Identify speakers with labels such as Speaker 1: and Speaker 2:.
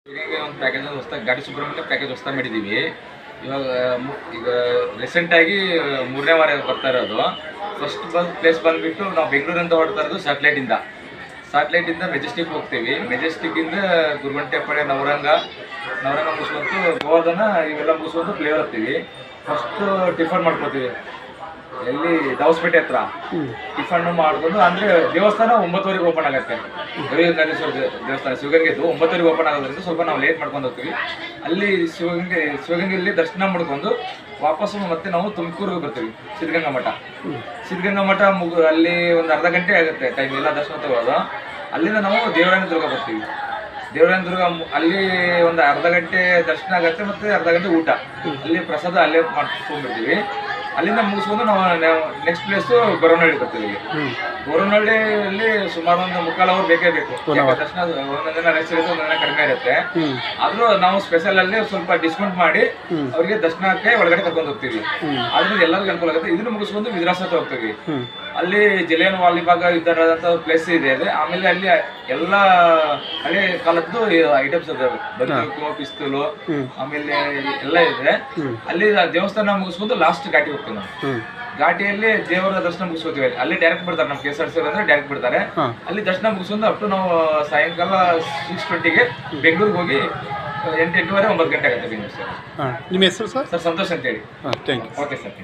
Speaker 1: ಹೀಗಾಗಿ ಒಂದು ಪ್ಯಾಕೇಜ್ ಹೊಸ್ದಾಗಿ ಘಾಟಿ ಸುಬ್ರಹ್ಮಣ್ಯ ಪ್ಯಾಕೇಜ್ ಹೊಸ್ದಾಗಿ ಮಾಡಿದ್ದೀವಿ. ಇವಾಗ ಈಗ ರೀಸೆಂಟಾಗಿ 3ನೇ ವಾರ ಬರ್ತಾ ಇರೋದು. ಫಸ್ಟ್ ಪ್ಲೇಸ್ ಬಂದುಬಿಟ್ಟು ನಾವು ಬೆಂಗಳೂರಿಂದ ಹೊರಡ್ತಾ ಇರೋದು ಸ್ಯಾಟ್ಲೈಟಿಂದ ಮೆಜೆಸ್ಟಿಕ್ ಹೋಗ್ತೀವಿ. ಮೆಜೆಸ್ಟಿಕ್ಕಿಂದ ಗುರುಗಂಟೆಪಾಳ್ಯ ನವರಂಗ ಮುಗಿಸ್ಕೊಂಡು ಗೋವಾದನ ಇವೆಲ್ಲ ಮುಗಿಸ್ಕೊಂಡು ಫ್ಲೇವರ್ ಹತ್ತೀವಿ. ಫಸ್ಟು ಟಿಫನ್ ಮಾಡ್ಕೊತೀವಿ ಎಲ್ಲಿ ದಾವಸ್ಪೇಟೆ ಹತ್ರ. ಟಿಫನ್ ಮಾಡ್ಕೊಂಡು ಅಂದರೆ ದೇವಸ್ಥಾನ 9ವರೆಗೆ ಓಪನ್ ಆಗುತ್ತೆ. ಗವಿಗಂಗಾಧೇಶ್ವರ ದೇವಸ್ಥಾನ ಶಿವಗಂಗೆದು 9ವರೆಗೆ ಓಪನ್ ಆಗೋದ್ರಿಂದ ಸ್ವಲ್ಪ ನಾವು ಲೇಟ್ ಮಾಡ್ಕೊಂಡು ಹೋಗ್ತೀವಿ. ಅಲ್ಲಿ ಶಿವಗಂಗೆಯಲ್ಲಿ ದರ್ಶನ ಮಾಡ್ಕೊಂಡು ವಾಪಸ್ಸು ಮತ್ತೆ ನಾವು ತುಮಕೂರಿಗೆ ಬರ್ತೀವಿ. ಸಿದ್ಧಗಂಗಾ ಮಠ ಅಲ್ಲಿ ಒಂದು ಅರ್ಧ ಗಂಟೆ ಆಗುತ್ತೆ ಟೈಮ್ ಎಲ್ಲ ದರ್ಶನ ತಗೊಳ್ಳೋದು. ಅಲ್ಲಿಂದ ನಾವು ದೇವರಾಯನದುರ್ಗ ಬರ್ತೀವಿ. ದೇವರಾಯನದುರ್ಗ ಅಲ್ಲಿ ಒಂದು ಅರ್ಧ ಗಂಟೆ ದರ್ಶನ ಆಗುತ್ತೆ ಮತ್ತು ಅರ್ಧ ಗಂಟೆ ಊಟ. ಅಲ್ಲಿ ಪ್ರಸಾದ ಅಲ್ಲೇ ಮಾಡ್ಕೊಂಡ್ಬಿಡ್ತೀವಿ. ಅಲ್ಲಿಂದ ಮುಗಿಸ್ಕೊಂಡು ನಾವು ನೆಕ್ಸ್ಟ್ ಪ್ಲೇಸು ಗೊರವನಹಳ್ಳಿ ಬರ್ತೀವಿ. ಗೊರವನಹಳ್ಳಿಯಲ್ಲಿ ಸುಮಾರು ಒಂದು 3/4 ಅವರ್ ಬೇಕೇ ಬೇಕು. ದರ್ಶನ ಒಂದೊಂದು ದಿನ ರಶ್ ಇರುತ್ತೆ, ಒಂದೊಂದು ದಿನ ಕಡಿಮೆ ಇರುತ್ತೆ. ಆದ್ರೂ ನಾವು ಸ್ಪೆಷಲ್ ಅಲ್ಲಿ ಸ್ವಲ್ಪ ಡಿಸ್ಕೌಂಟ್ ಮಾಡಿ ಅವರಿಗೆ ದರ್ಶನಕ್ಕೆ ಒಳಗಡೆ ಕರ್ಕೊಂಡು ಹೋಗ್ತೀವಿ. ಆದ್ರಿಂದ ಎಲ್ಲರಿಗೂ ಅನುಕೂಲ ಆಗುತ್ತೆ. ಇದನ್ನು ಮುಗಿಸ್ಕೊಂಡು ವಿದ್ರಾಸತ ಹೋಗ್ತೀವಿ. ಅಲ್ಲಿ ಜಲಿಯನ್ ವಾಲಿಬಾಗ್ ಇದ್ದಾರಂತ ಪ್ಲೇಸ್ ಇದೆ. ಆಮೇಲೆ ಅಲ್ಲಿ ಎಲ್ಲ ಹಳೆ ಕಾಲದ್ದು ಐಟಮ್ಸ್ ಇದಾವೆ. ಬಂದೂಕು, ಪಿಸ್ತೂಲು, ಆಮೇಲೆ ಎಲ್ಲ ಇದೆ. ಅಲ್ಲಿ ದೇವಸ್ಥಾನ ಮುಗಿಸ್ಕೊಂಡು ಲಾಸ್ಟ್ ಘಾಟಿ ಹೋಗ್ತೀವಿ ನಾವು. ಘಾಟಿಯಲ್ಲಿ ದೇವರ ದರ್ಶನ ಮುಗಿಸ್ಕೋತೀವಿ. ಅಲ್ಲಿ ಡೈರೆಕ್ಟ್ ಬಿಡ್ತಾರೆ. ನಮ್ಮ KSRTC ಅಂದ್ರೆ ಡೈರೆಕ್ಟ್ ಬಿಡ್ತಾರೆ. ಅಲ್ಲಿ ದರ್ಶನ ಮುಗಿಸ್ಕೊಂಡು ಅಪ್ ಟು ನಾವು ಸಾಯಂಕಾಲ 6:20ಗೆ ಬೆಂಗಳೂರಿಗೆ ಹೋಗಿ 8:30 9 ಗಂಟೆ ಆಗುತ್ತೆ ಬೆಂಗಳೂರು ಸರ್.
Speaker 2: ನಿಮ್ಮ ಹೆಸರು ಸರ್?
Speaker 1: ಸಂತೋಷ್ ಅಂತೇಳಿ.
Speaker 2: Thank you.
Speaker 1: Okay sir.